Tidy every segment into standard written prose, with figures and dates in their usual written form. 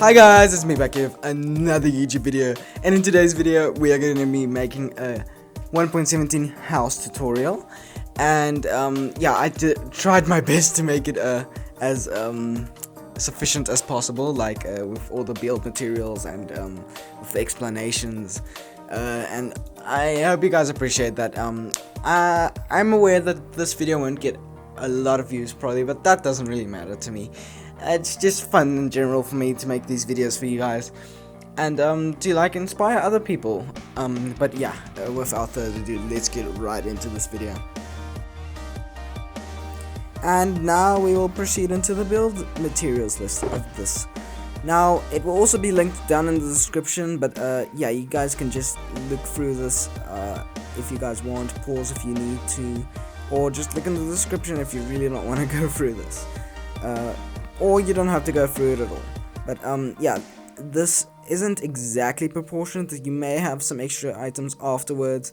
Hi guys, it's me back here with another YouTube video, and in today's video we are going to be making a 1.17 house tutorial. And yeah, I tried my best to make it as sufficient as possible, like with all the build materials and with the explanations, and I hope you guys appreciate that. I'm aware that this video won't get a lot of views probably, but that doesn't really matter to me. It's just fun in general for me to make these videos for you guys, and to like inspire other people. But yeah, without further ado, let's get right into this video. And now we will proceed into the build materials list of this. Now it will also be linked down in the description, but yeah, you guys can just look through this if you guys want. Pause if you need to, or just look in the description if you really don't want to go through this. Or you don't have to go through it at all. But yeah, this isn't exactly proportionate. You may have some extra items afterwards.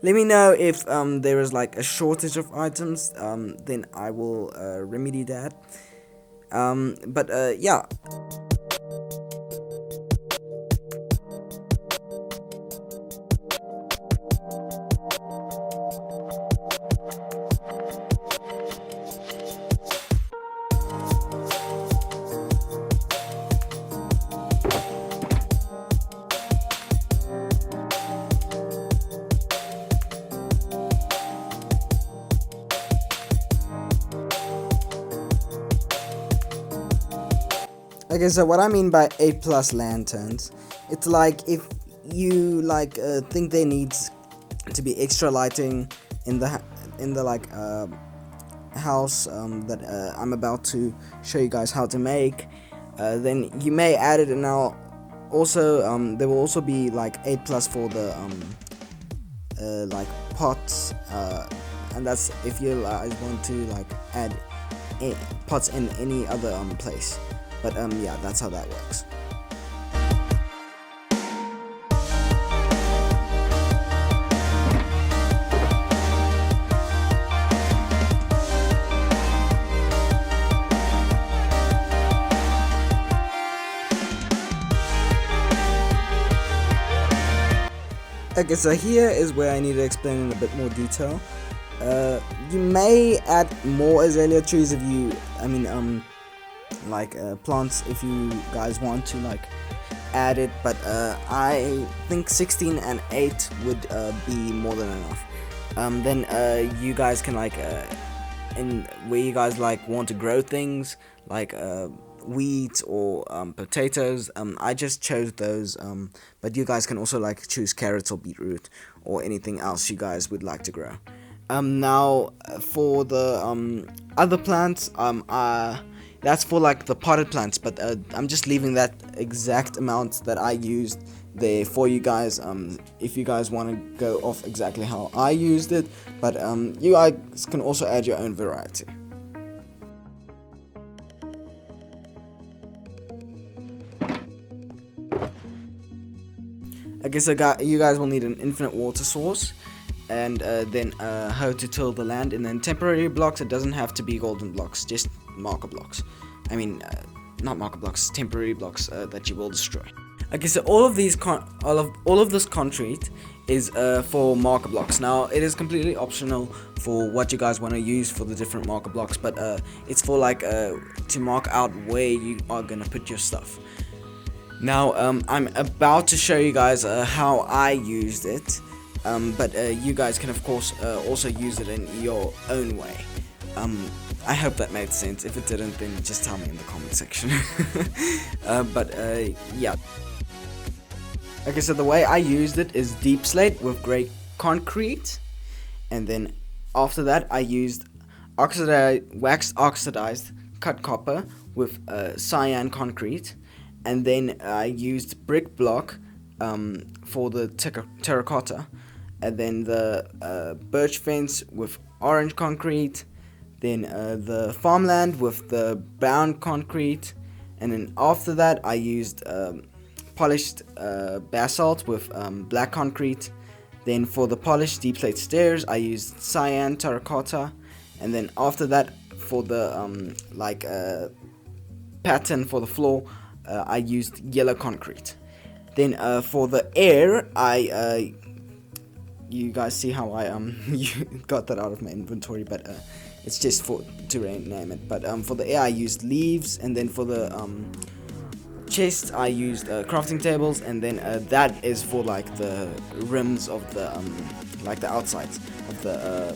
Let me know if there is like a shortage of items, then I will remedy that. But yeah. Okay, so what I mean by 8+ lanterns, it's like if you like think there needs to be extra lighting in the like house that I'm about to show you guys how to make, then you may add it. And now also there will also be like 8+ for the like pots, and that's if you want to like add pots in any other place. But yeah, that's how that works. Okay, so here is where I need to explain in a bit more detail. You may add more azalea trees if you, like plants, if you guys want to like add it, but I think 16 and 8 would be more than enough. Then you guys can like in where you guys like want to grow things like wheat or potatoes. I just chose those, but you guys can also like choose carrots or beetroot or anything else you guys would like to grow. Now for the other plants, that's for like the potted plants, but I'm just leaving that exact amount that I used there for you guys, if you guys want to go off exactly how I used it, but you guys can also add your own variety. Okay, so you guys will need an infinite water source, and then how to till the land, and then temporary blocks. It doesn't have to be golden blocks, just marker blocks. I mean, not marker blocks, temporary blocks that you will destroy. Okay, so all of these all of this concrete is for marker blocks. Now it is completely optional for what you guys want to use for the different marker blocks, but it's for like to mark out where you are gonna put your stuff. Now I'm about to show you guys how I used it, but you guys can of course also use it in your own way. I hope that made sense. If it didn't, then just tell me in the comment section. But yeah. Okay, so the way I used it is Deepslate with grey concrete, and then after that I used waxed oxidized cut copper with cyan concrete, and then I used brick block for the terracotta, and then the birch fence with orange concrete, then the farmland with the brown concrete, and then after that I used polished basalt with black concrete. Then for the polished Deepslate stairs I used cyan terracotta, and then after that for the pattern for the floor I used yellow concrete. Then for the air, you guys see how I got that out of my inventory, but it's just to rename it. But for the air, I used leaves, and then for the chest, I used crafting tables, and then that is for like the rims of the like the outsides of the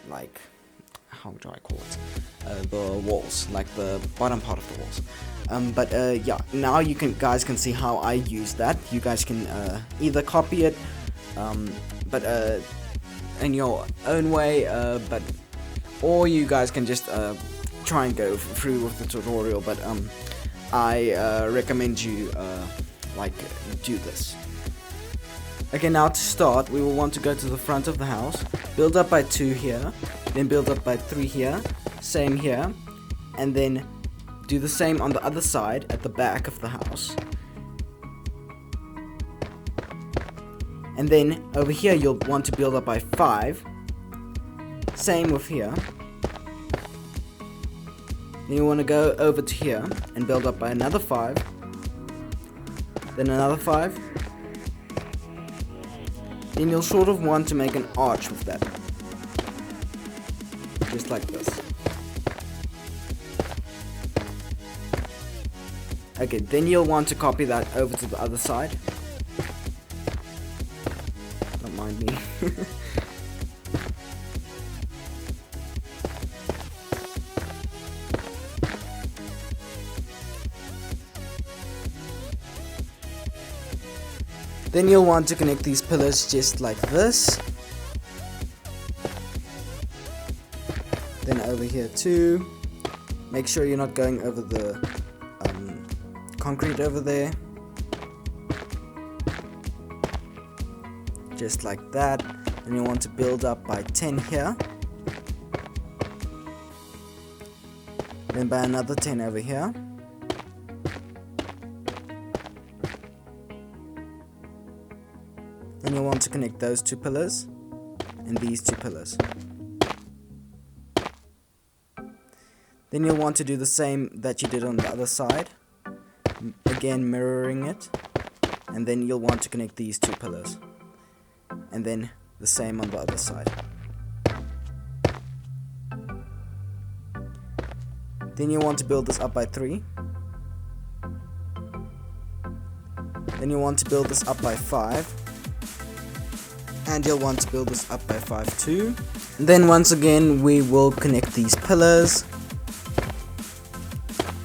like, how do I call it, the walls, like the bottom part of the walls. But yeah, now guys can see how I use that. You guys can either copy it, but in your own way, or you guys can just try and go through with the tutorial. But I recommend you like do this. Okay, now to start, we will want to go to the front of the house, build up by 2 here, then build up by 3 here, same here, and then do the same on the other side at the back of the house. And then over here you'll want to build up by 5, same with here. Then you want to go over to here and build up by another 5, then another 5. Then you'll sort of want to make an arch with that, just like this. Okay, then you'll want to copy that over to the other side. Don't mind me. Then you'll want to connect these pillars just like this. Then over here too. Make sure you're not going over the concrete over there. Just like that. Then you want to build up by 10 here. Then by another 10 over here. Then you'll want to connect those 2 pillars and these 2 pillars. Then you'll want to do the same that you did on the other side, again mirroring it, and then you'll want to connect these 2 pillars, and then the same on the other side. Then you want to build this up by 3. Then you want to build this up by 5. And you'll want to build this up by 5 too. And then once again we will connect these pillars.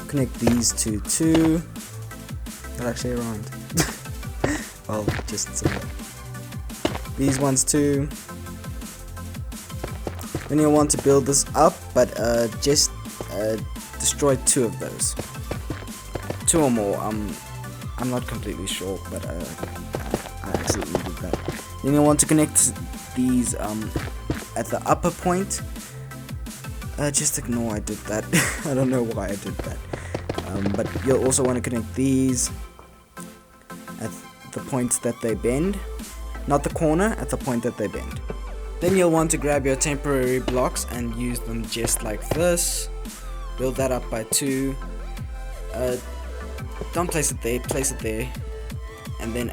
Connect these 2 too. That actually rhymed. Well, just so. These ones too. Then you'll want to build this up, but just destroy 2 of those. 2 or more. I'm not completely sure, but I accidentally did that. Then you'll want to connect these at the upper point. Just ignore I did that. I don't know why I did that. But you'll also want to connect these at the point that they bend. Not the corner, at the point that they bend. Then you'll want to grab your temporary blocks and use them just like this. Build that up by 2. Don't place it there, place it there. And then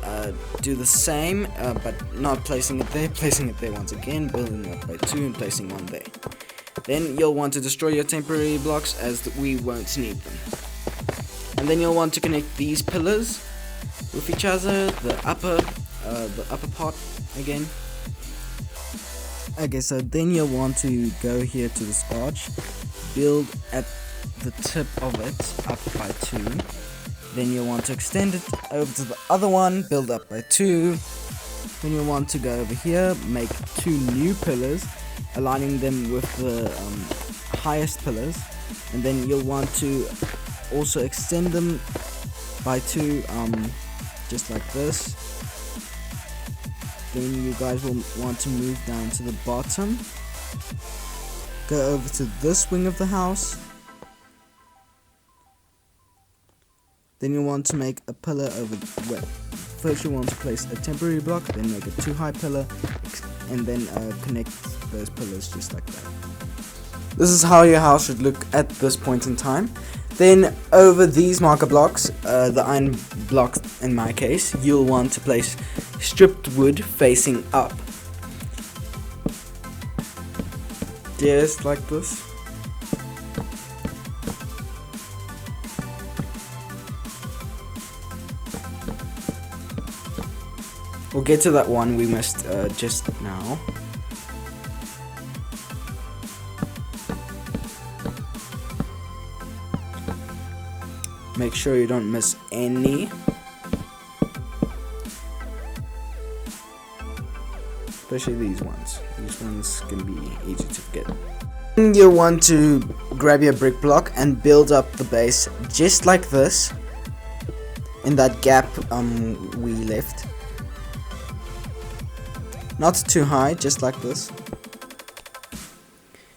do the same, but not placing it there, placing it there once again, building it up by 2 and placing 1 there. Then you'll want to destroy your temporary blocks as we won't need them. And then you'll want to connect these pillars with each other, the upper part again. Okay, so then you'll want to go here to this arch, build at the tip of it up by 2. Then you'll want to extend it over to the other one, build up by 2. Then you'll want to go over here, make 2 new pillars, aligning them with the highest pillars. And then you'll want to also extend them by 2, just like this. Then you guys will want to move down to the bottom, go over to this wing of the house. Then you want to make a pillar over first you want to place a temporary block, then make a 2 high pillar, and then connect those pillars just like that. This is how your house should look at this point in time. Then over these marker blocks, the iron blocks in my case, you'll want to place stripped wood facing up. Just like this. We'll get to that one we missed just now. Make sure you don't miss any. Especially these ones. These ones can be easy to forget. You'll want to grab your brick block and build up the base just like this. In that gap we left. Not too high, just like this.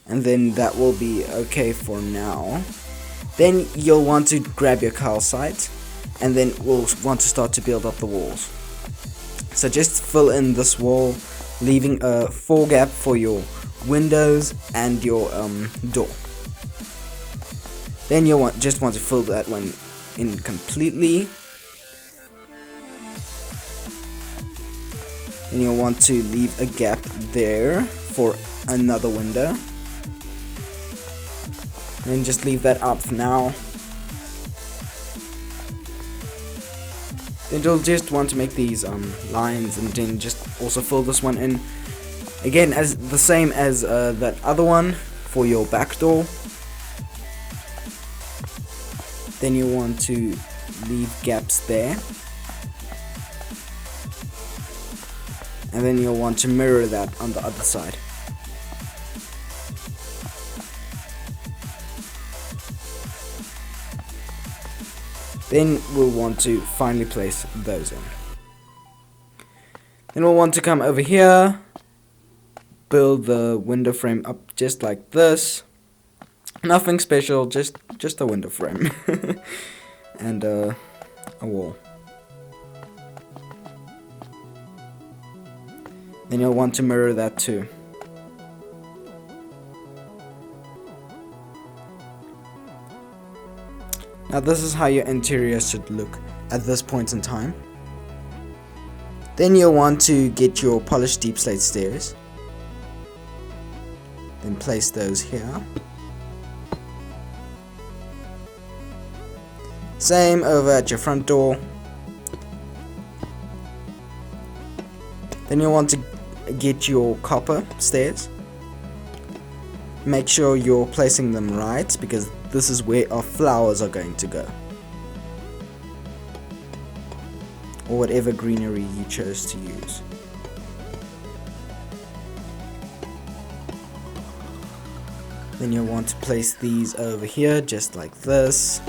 And then that will be okay for now. Then you'll want to grab your calcite, and then we'll want to start to build up the walls. So just fill in this wall, leaving a 4 gap for your windows and your door. Then you'll just want to fill that one in completely. And you'll want to leave a gap there for another window. And just leave that up for now. Then you'll just want to make these lines, and then just also fill this one in. Again, as the same as that other one for your back door. Then you want to leave gaps there. And then you'll want to mirror that on the other side. Then we'll want to finally place those in. Then we'll want to come over here, build the window frame up just like this. Nothing special, just a window frame. And a wall. Then you'll want to mirror that too. Now this is how your interior should look at this point in time. Then you'll want to get your polished deep slate stairs. Then place those here. Same over at your front door. Then you'll want to get your copper stairs. Make sure you're placing them right, because this is where our flowers are going to go. Or whatever greenery you chose to use. Then you'll want to place these over here just like this.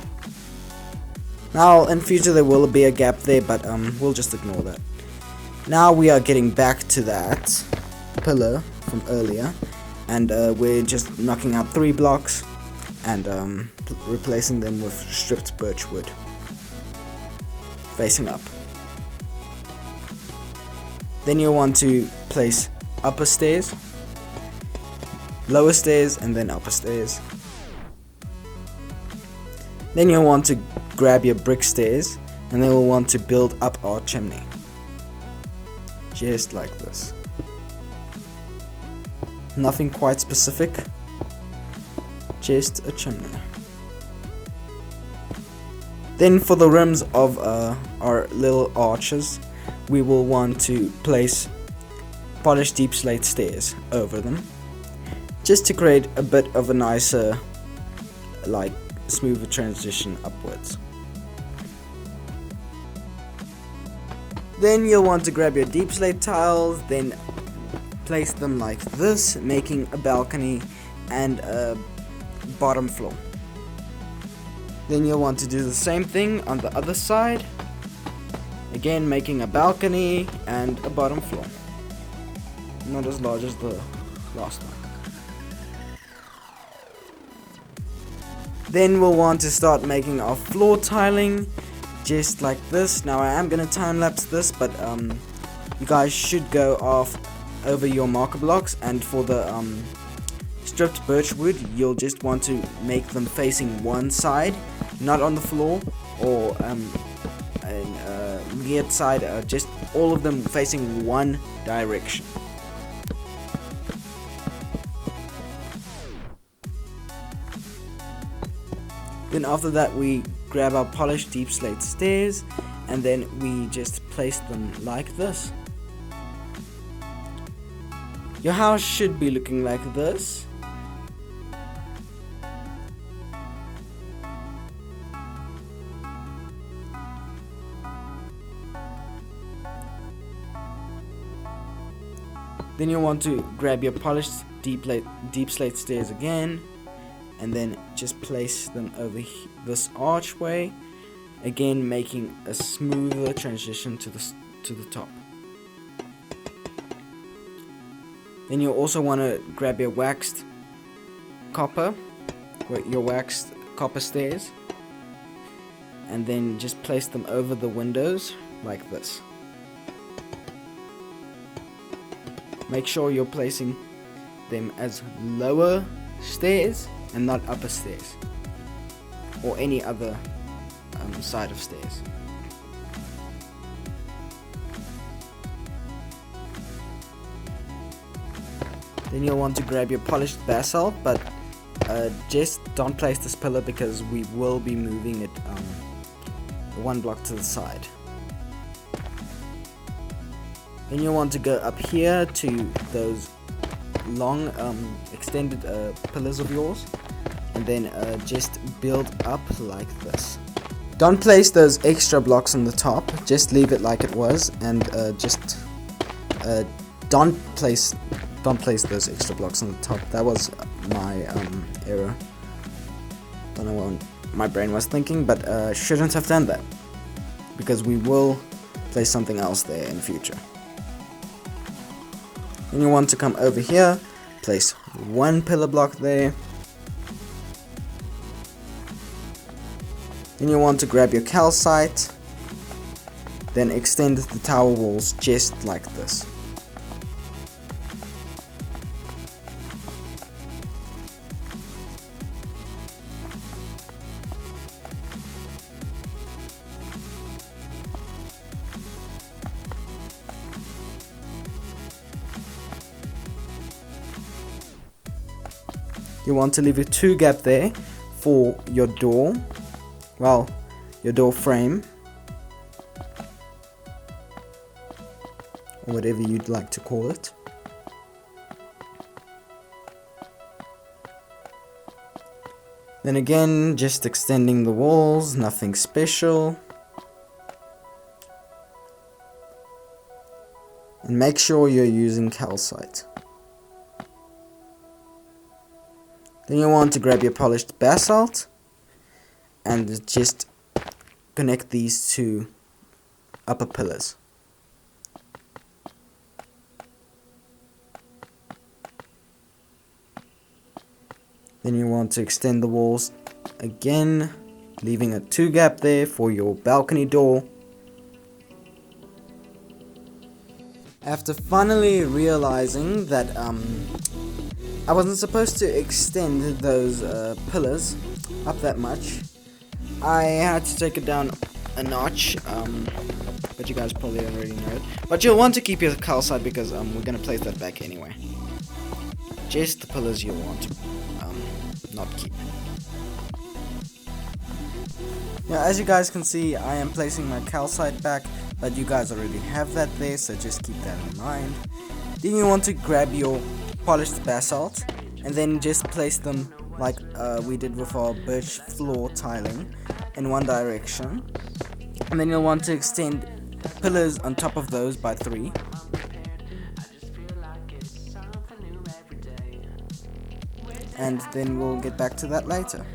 Now in future there will be a gap there, but we'll just ignore that. Now we are getting back to that pillar from earlier, and we're just knocking out 3 blocks and replacing them with stripped birch wood facing up. Then you'll want to place upper stairs, lower stairs, and then upper stairs. Then you'll want to grab your brick stairs, and then we'll want to build up our chimney. Just like this. Nothing quite specific, just a chimney. Then for the rims of our little arches, we will want to place polished deep slate stairs over them, just to create a bit of a nicer, like, smoother transition upwards. Then you'll want to grab your Deepslate tiles, then place them like this, making a balcony and a bottom floor. Then you'll want to do the same thing on the other side, again making a balcony and a bottom floor. Not as large as the last one. Then we'll want to start making our floor tiling, just like this. Now I am going to time lapse this, but you guys should go off over your marker blocks, and for the stripped birch wood, you'll just want to make them facing one side, not on the floor or weird side, just all of them facing one direction. Then after that we grab our polished deep slate stairs and then we just place them like this. Your house should be looking like this. Then you'll want to grab your polished deep slate stairs again and then just place them over this archway, again making a smoother transition to the top. Then you'll also want to grab your waxed copper stairs and then just place them over the windows like this. Make sure you're placing them as lower stairs and not upper stairs or any other side of stairs. Then you'll want to grab your polished basalt, but just don't place this pillar because we will be moving it one block to the side. Then you'll want to go up here to those long extended pillars of yours and then just build up like this. Don't place those extra blocks on the top, just leave it like it was, and just don't place those extra blocks on the top. That was my error. Don't know what my brain was thinking, but shouldn't have done that because we will place something else there in the future. Then you want to come over here, place one pillar block there. Then you want to grab your calcite, then extend the tower walls just like this. You want to leave a 2 gap there for your door, well, your door frame, or whatever you'd like to call it. Then again, just extending the walls, nothing special. And make sure you're using calcite. Then you want to grab your polished basalt and just connect these two upper pillars. Then you want to extend the walls again, leaving a 2 gap there for your balcony door. After finally realizing that I wasn't supposed to extend those pillars up that much, I had to take it down a notch, but you guys probably already know it. But you'll want to keep your calcite because we're going to place that back anyway. Just the pillars you'll want to not keep. Now, as you guys can see, I am placing my calcite back, but you guys already have that there, so just keep that in mind. Then you want to grab your polished basalt and then just place them like we did with our birch floor tiling in one direction, and then you'll want to extend pillars on top of those by 3. And then we'll get back to that later.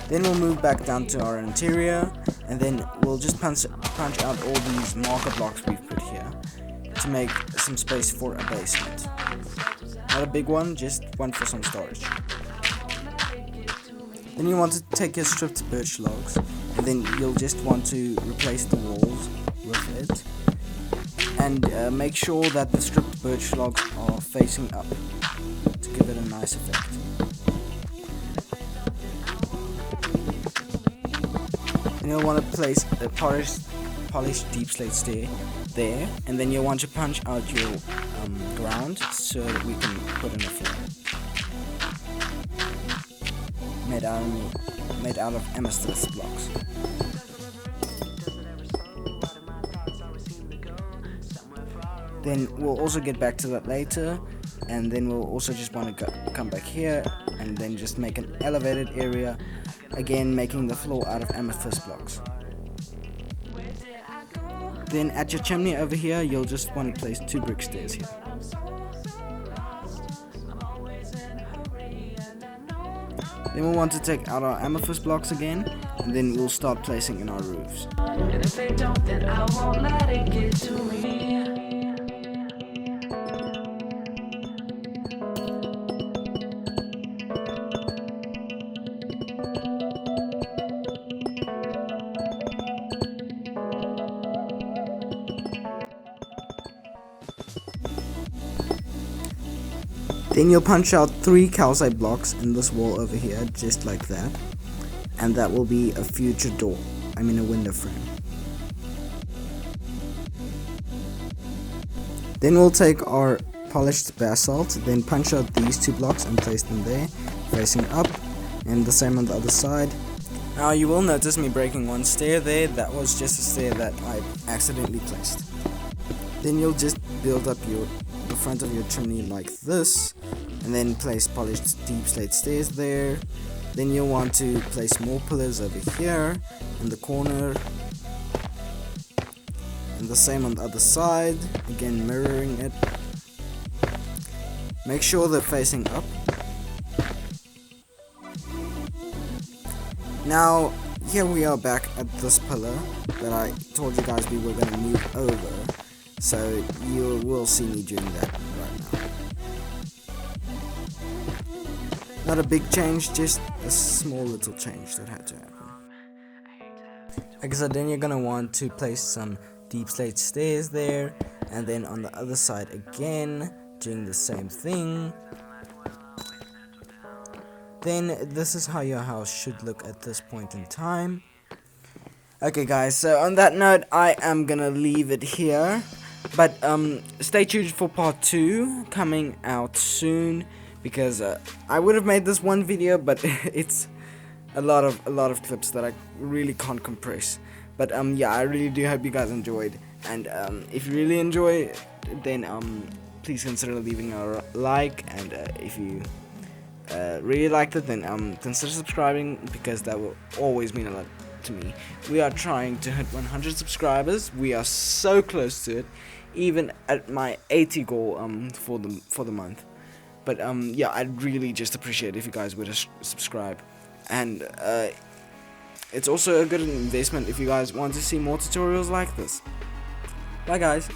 Then we'll move back down to our interior, and then we'll just punch out all these marker blocks we've put here to make some space for a basement. Not a big one, just one for some storage. Then you want to take your stripped birch logs, and then you'll just want to replace the walls with it. And make sure that the stripped birch logs are facing up to give it a nice nice effect. And you'll want to place a polished deep slate stair there, and then you'll want to punch out your ground so that we can put in a floor made out of Amethyst blocks. Then we'll also get back to that later, and then we'll also just want to come back here and then just make an elevated area, again making the floor out of Amethyst blocks. Then at your chimney over here, you'll just want to place 2 brick stairs here. Then we'll want to take out our Amethyst blocks again, and then we'll start placing in our roofs. And if they don't, then I won't let it get to me. Then you'll punch out 3 calcite blocks in this wall over here, just like that, and that will be a future door, a window frame. Then we'll take our polished basalt, then punch out these 2 blocks and place them there, facing up, and the same on the other side. Now you will notice me breaking 1 stair there. That was just a stair that I accidentally placed. Then you'll just build up the front of your chimney like this, and then place polished deep slate stairs there. Then you'll want to place more pillars over here in the corner, and the same on the other side, again mirroring it. Make sure they're facing up. Now here we are back at this pillar that I told you guys we were going to move over, so you will see me doing that right now. Not a big change, just a small little change that had to happen. Like I said, then you're going to want to place some deep slate stairs there, and then on the other side again, doing the same thing. Then this is how your house should look at this point in time. Okay guys, so on that note, I am gonna leave it here, but stay tuned for part 2 coming out soon, because I would have made this one video, but it's a lot of clips that I really can't compress. But yeah, I really do hope you guys enjoyed, and if you really enjoy, then please consider leaving a like, and if you really liked it, then consider subscribing, because that will always mean a lot to me. We are trying to hit 100 subscribers. We are so close to it, even at my 80 goal for the month. But yeah, I'd really just appreciate if you guys would subscribe, and it's also a good investment if you guys want to see more tutorials like this. Bye guys.